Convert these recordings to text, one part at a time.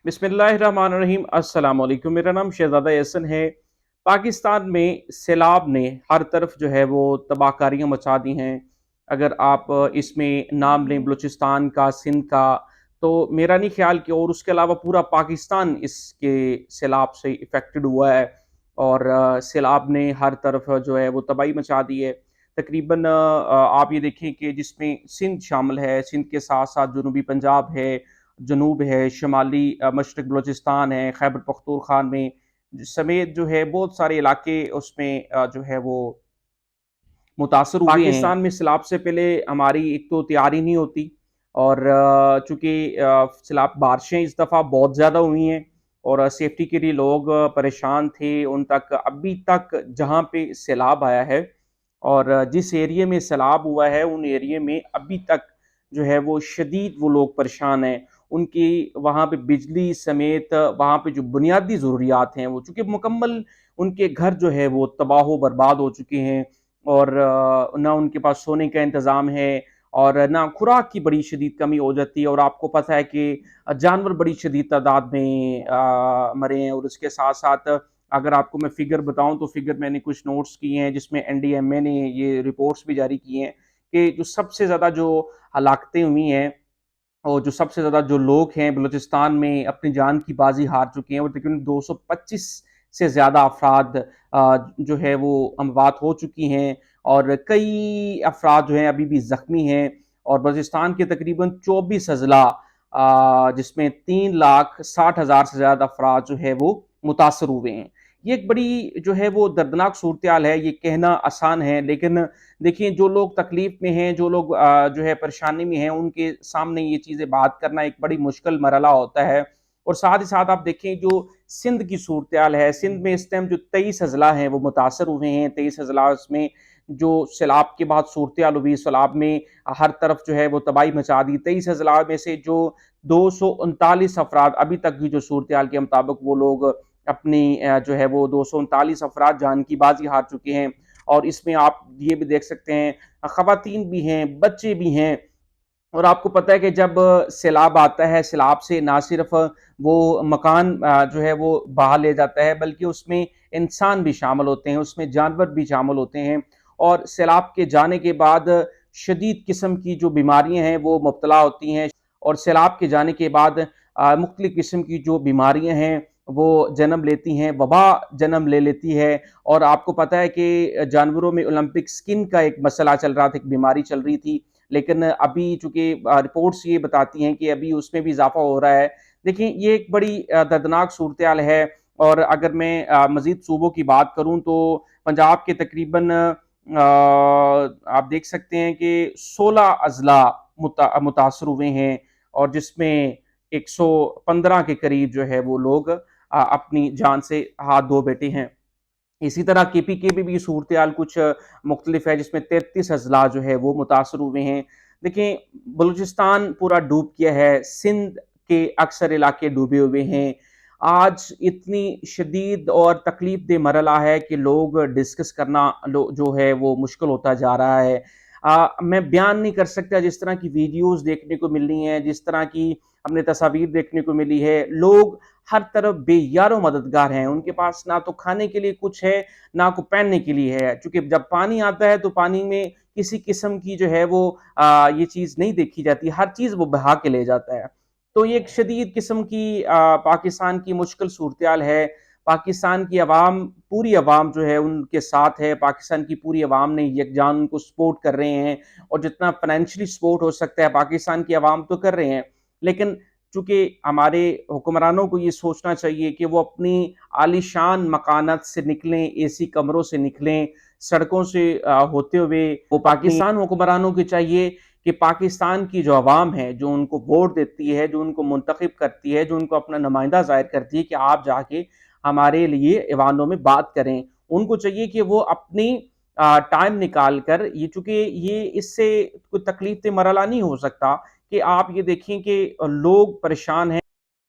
बिस्मिल्लाहिर्रहमानिर्रहीम। अस्सलाम वालेकुम। मेरा नाम शहजादा एहसन है। पाकिस्तान में सैलाब ने हर तरफ जो है वो तबाहकारियाँ मचा दी हैं। अगर आप इसमें नाम लें बलूचिस्तान का, सिंध का, तो मेरा नहीं ख्याल कि और उसके अलावा पूरा पाकिस्तान इसके सैलाब से इफ़ेक्टेड हुआ है। और सैलाब ने हर तरफ जो है वो तबाही मचा दी है। तकरीबन आप ये देखें कि जिसमें सिंध शामिल है, सिंध के साथ-साथ जनूबी पंजाब है, जनूब है, शुमाली मशरक़ बलूचिस्तान है, खैबर पख्तूनख्वा में समेत जो है बहुत सारे इलाके उसमें जो है वो मुतासर हुए हैं। पाकिस्तान में सैलाब से पहले हमारी एक तो तैयारी नहीं होती, और चूँकि सैलाब बारिशें इस दफ़ा बहुत ज़्यादा हुई हैं और सेफ्टी के लिए लोग परेशान थे। उन तक अभी तक जहाँ पे सैलाब आया है और जिस एरिया में सैलाब हुआ है उन एरिया में अभी तक जो है वो शदीद वो लोग परेशान हैं। उनकी वहाँ पे बिजली समेत वहाँ पे जो बुनियादी ज़रूरियात हैं वो चूँकि मुकम्मल उनके घर जो है वो तबाह व बर्बाद हो चुके हैं। और ना उनके पास सोने का इंतज़ाम है और ना खुराक की बड़ी शदीद कमी हो जाती है। और आपको पता है कि जानवर बड़ी शदीद तादाद में मरे हैं। और उसके साथ-साथ अगर आपको मैं फ़िगर बताऊँ तो फ़िगर मैंने कुछ नोट्स किए हैं जिसमें एनडीएमए ने ये रिपोर्ट्स भी जारी की हैं कि जो सबसे ज़्यादा जो हलाकतें हुई हैं और जो सबसे ज़्यादा जो लोग हैं बलूचिस्तान में अपनी जान की बाजी हार चुके हैं, वो तकरीबन 225 से ज़्यादा अफराद जो है वो अमवात हो चुकी हैं और कई अफराद जो हैं अभी भी ज़ख्मी हैं। और बलूचिस्तान के तकरीबन 24 अज़ला जिसमें 3,60,000 से ज़्यादा अफराद जो है वो मुतासर हुए हैं। ये एक बड़ी जो है वो दर्दनाक सूरत-ए-हाल है। ये कहना आसान है, लेकिन देखिए जो लोग तकलीफ में हैं, जो लोग जो है परेशानी में हैं, उनके सामने ये चीज़ें बात करना एक बड़ी मुश्किल मरहला होता है। और साथ ही साथ आप देखें जो सिंध की सूरत-ए-हाल है, सिंध में इस टाइम जो 23 अज़ला हैं वो मुतासर हुए हैं। 23 अज़ला में जो सैलाब के बाद सूरत-ए-हाल हुई, सैलाब में हर तरफ जो है वो तबाही मचा दी। 23 अज़ला में से जो 239 अफराद अभी तक की जो सूरत-ए-हाल के मुताबिक वो लोग अपनी जो है वो 239 अफराद जान की बाजी हार चुके हैं। और इसमें आप ये भी देख सकते हैं ख़वातीन भी हैं, बच्चे भी हैं। और आपको पता है कि जब सैलाब आता है, सैलाब से ना सिर्फ वो मकान जो है वो बहा ले जाता है, बल्कि उसमें इंसान भी शामिल होते हैं, उसमें जानवर भी शामिल होते हैं। और सैलाब के जाने के बाद शदीद किस्म की जो बीमारियां हैं वो मुब्तला होती हैं। और सैलाब के जाने के बाद मुख्तलिफ किस्म की जो बीमारियां हैं वो जन्म लेती हैं, वबा जन्म ले लेती है। और आपको पता है कि जानवरों में ओलंपिक स्किन का एक मसला चल रहा था, एक बीमारी चल रही थी, लेकिन अभी चूँकि रिपोर्ट्स ये बताती हैं कि अभी उसमें भी इज़ाफ़ा हो रहा है। देखिए ये एक बड़ी दर्दनाक सूरत-ए-हाल है। और अगर मैं मज़ीद सूबों की बात करूँ तो पंजाब के तकरीबन आप देख सकते हैं कि 16 अज़ला मुतासर हुए हैं और जिसमें 115 के करीब जो है वो लोग अपनी जान से हाथ धो बैठे हैं। इसी तरह केपीके में भी सूरत-ए-हाल कुछ मुख्तलिफ है, जिसमें 33 अज़ला जो है वो मुतासर हुए हैं। देखिए बलूचिस्तान पूरा डूब गया है, सिंध के अक्सर इलाके डूबे हुए हैं। आज इतनी शदीद और तकलीफ़देह मरहला है कि लोग डिस्कस करना जो है वो मुश्किल होता जा रहा है। मैं बयान नहीं कर सकता जिस तरह की वीडियोज़ देखने को मिल रही हैं, जिस तरह की हमें तस्वीर देखने को मिली है। लोग हर तरफ बेयारो मददगार हैं, उनके पास ना तो खाने के लिए कुछ है, ना को पहनने के लिए है। चूँकि जब पानी आता है तो पानी में किसी किस्म की जो है वो ये चीज़ नहीं देखी जाती, हर चीज़ वो बहा के ले जाता है। तो ये एक शदीद किस्म की पाकिस्तान की मुश्किल सूरत-ए-हाल है। पाकिस्तान की अवाम, पूरी अवाम जो है उनके साथ है, पाकिस्तान की पूरी अवाम ने यकजान उनको सपोर्ट कर रहे हैं। और जितना फाइनेंशियली सपोर्ट हो सकता है पाकिस्तान की अवाम तो कर रहे हैं। लेकिन चूँकि हमारे हुक्मरानों को ये सोचना चाहिए कि वो अपनी आलीशान मकानात से निकलें, एसी कमरों से निकलें, सड़कों से होते हुए वो पाकिस्तान हुक्मरानों को चाहिए कि पाकिस्तान की जो अवाम है, जो उनको वोट देती है, जो उनको मुंतखब करती है, जो उनको अपना नुमाइंदा ज़ाहिर करती है कि आप जाके हमारे लिए ऐवानों में बात करें। उनको चाहिए कि वो अपनी टाइम निकाल कर, ये चूँकि ये इससे कोई तकलीफ़ मरहला नहीं हो सकता कि आप ये देखें कि लोग परेशान हैं।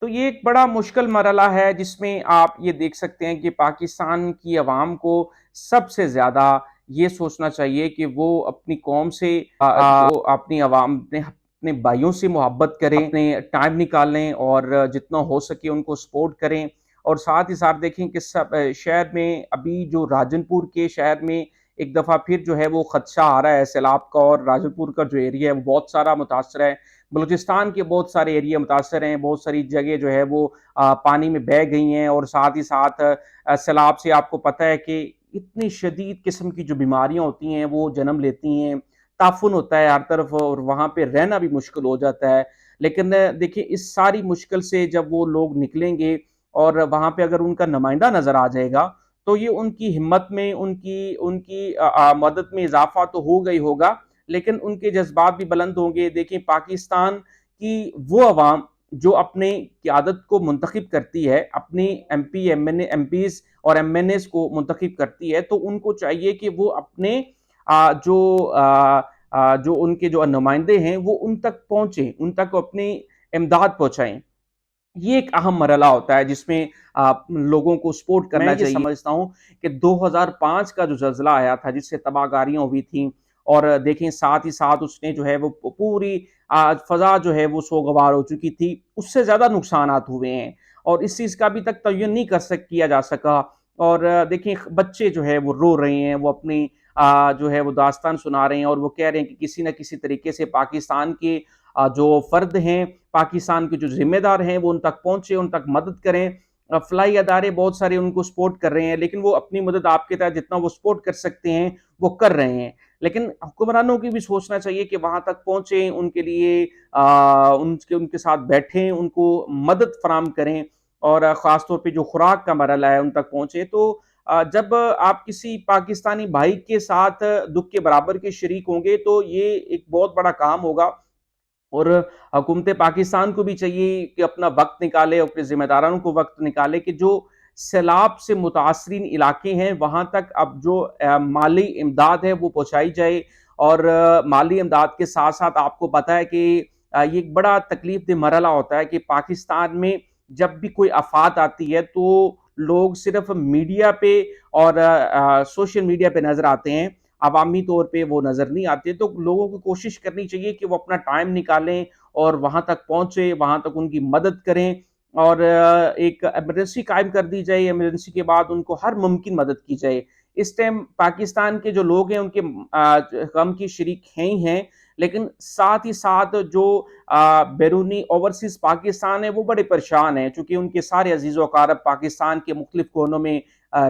तो ये एक बड़ा मुश्किल मरहला है जिसमें आप ये देख सकते हैं कि पाकिस्तान की अवाम को सबसे ज़्यादा ये सोचना चाहिए कि वो अपनी कौम से जो अपनी अवाम ने اپنے بھائیوں سے محبت کریں، اپنے ٹائم نکالیں اور جتنا ہو سکے ان کو سپورٹ کریں۔ اور ساتھ ہی ساتھ دیکھیں کہ شہر میں ابھی جو راجن پور کے شہر میں ایک دفعہ پھر جو ہے وہ خدشہ آ رہا ہے سیلاب کا، اور راجن پور کا جو ایریا ہے وہ بہت سارا متاثر ہے۔ بلوچستان کے بہت سارے ایریا متاثر ہیں، بہت ساری جگہ جو ہے وہ پانی میں بہہ گئی ہیں، اور ساتھ ہی ساتھ سیلاب سے آپ کو پتہ ہے کہ اتنی شدید قسم کی جو بیماریاں ہوتی ہیں وہ جنم لیتی ہیں، تعفن ہوتا ہے ہر طرف، اور وہاں پہ رہنا بھی مشکل ہو جاتا ہے۔ لیکن دیکھیں اس ساری مشکل سے جب وہ لوگ نکلیں گے اور وہاں پہ اگر ان کا نمائندہ نظر آ جائے گا تو یہ ان کی ہمت میں، ان کی مدد میں اضافہ تو ہوگا ہی ہوگا، لیکن ان کے جذبات بھی بلند ہوں گے۔ دیکھیں پاکستان کی وہ عوام جو اپنے قیادت کو منتخب کرتی ہے، اپنی ایم پی ایم پیز اور ایم این ایز کو منتخب کرتی ہے، تو ان کو چاہیے کہ وہ اپنے جو ان کے جو نمائندے ہیں وہ ان تک پہنچیں، ان تک اپنی امداد پہنچائیں۔ یہ ایک اہم مرحلہ ہوتا ہے جس میں لوگوں کو سپورٹ کرنا چاہیے۔ میں یہ سمجھتا ہوں کہ 2005 کا جو زلزلہ آیا تھا جس سے تباہ کاریاں ہوئی تھیں، اور دیکھیں ساتھ ہی ساتھ اس نے جو ہے وہ پوری فضا جو ہے وہ سوگوار ہو چکی تھی، اس سے زیادہ نقصانات ہوئے ہیں، اور اس چیز کا ابھی تک تعین نہیں کیا جا سکا۔ اور دیکھیں بچے جو ہے وہ رو رہے ہیں، وہ اپنی جو ہے وہ داستان سنا رہے ہیں، اور وہ کہہ رہے ہیں کہ کسی نہ کسی طریقے سے پاکستان کے جو فرد ہیں، پاکستان کے جو ذمہ دار ہیں وہ ان تک پہنچے، ان تک مدد کریں۔ فلاحی ادارے بہت سارے ان کو سپورٹ کر رہے ہیں، لیکن وہ اپنی مدد آپ کے تحت جتنا وہ سپورٹ کر سکتے ہیں وہ کر رہے ہیں، لیکن حکمرانوں کی بھی سوچنا چاہیے کہ وہاں تک پہنچیں، ان کے لیے ان کے ساتھ بیٹھیں، ان کو مدد فراہم کریں، اور خاص طور پہ جو خوراک کا مرحلہ ہے ان تک پہنچے۔ تو جب آپ کسی پاکستانی بھائی کے ساتھ دکھ کے برابر کے شریک ہوں گے تو یہ ایک بہت بڑا کام ہوگا، اور حکومت پاکستان کو بھی چاہیے کہ اپنا وقت نکالے، اپنے ذمہ داروں کو وقت نکالے کہ جو سیلاب سے متاثرین علاقے ہیں وہاں تک اب جو مالی امداد ہے وہ پہنچائی جائے۔ اور مالی امداد کے ساتھ ساتھ آپ کو پتہ ہے کہ یہ ایک بڑا تکلیف دہ مرحلہ ہوتا ہے کہ پاکستان میں جب بھی کوئی آفات آتی ہے تو لوگ صرف میڈیا پہ اور سوشل میڈیا پہ نظر آتے ہیں، عوامی طور پہ وہ نظر نہیں آتے۔ تو لوگوں کو کوشش کرنی چاہیے کہ وہ اپنا ٹائم نکالیں اور وہاں تک پہنچے، وہاں تک ان کی مدد کریں، اور ایک ایمرجنسی قائم کر دی جائے، ایمرجنسی کے بعد ان کو ہر ممکن مدد کی جائے۔ اس ٹائم پاکستان کے جو لوگ ہیں ان کے غم کی شریک ہیں ہی ہیں، لیکن ساتھ ہی ساتھ جو بیرونی اوورسیز پاکستان ہے وہ بڑے پریشان ہیں، چونکہ ان کے سارے عزیز و اقارب پاکستان کے مختلف کونوں میں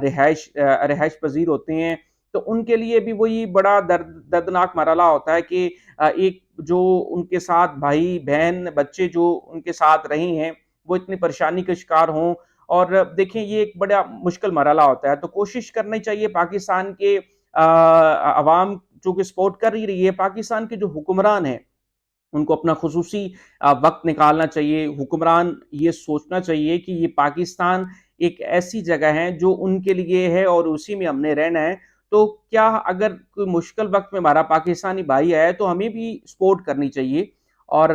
رہائش پذیر ہوتے ہیں۔ تو ان کے لیے بھی وہی بڑا دردناک مرحلہ ہوتا ہے کہ ایک جو ان کے ساتھ بھائی بہن بچے جو ان کے ساتھ رہے ہیں وہ اتنی پریشانی کا شکار ہوں، اور دیکھیں یہ ایک بڑا مشکل مرحلہ ہوتا ہے۔ تو کوشش کرنی چاہیے پاکستان کے عوام چونکہ سپورٹ کر ہی رہی ہے، پاکستان کے جو حکمران ہیں ان کو اپنا خصوصی وقت نکالنا چاہیے۔ حکمران یہ سوچنا چاہیے کہ یہ پاکستان ایک ایسی جگہ ہے جو ان کے لیے ہے اور اسی میں ہم نے رہنا ہے، تو کیا اگر کوئی مشکل وقت میں ہمارا پاکستانی بھائی آیا ہے تو ہمیں بھی سپورٹ کرنی چاہیے، اور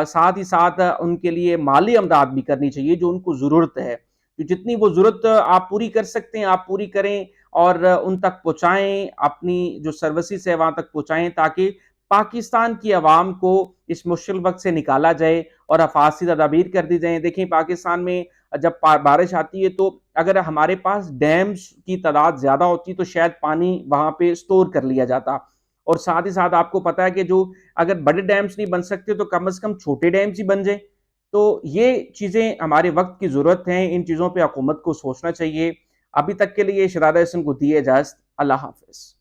ساتھ ہی ساتھ ان کے لیے مالی امداد بھی کرنی چاہیے جو ان کو ضرورت ہے۔ جتنی وہ ضرورت آپ پوری کر سکتے ہیں آپ پوری کریں، اور ان تک پہنچائیں، اپنی جو سروسز ہے وہاں تک پہنچائیں، تاکہ پاکستان کی عوام کو اس مشکل وقت سے نکالا جائے اور حفاظتی تدابیر کر دی جائیں۔ دیکھیں پاکستان میں جب بارش آتی ہے تو اگر ہمارے پاس ڈیمز کی تعداد زیادہ ہوتی تو شاید پانی وہاں پہ سٹور کر لیا جاتا، اور ساتھ ہی ساتھ آپ کو پتا ہے کہ جو اگر بڑے ڈیمز نہیں بن سکتے تو کم از کم چھوٹے ڈیمز ہی بن جائیں۔ تو یہ چیزیں ہمارے وقت کی ضرورت ہیں، ان چیزوں پہ حکومت کو سوچنا چاہیے۔ ابھی تک کے لیے شہزادہ حسن کو دیے اجازت، اللہ حافظ۔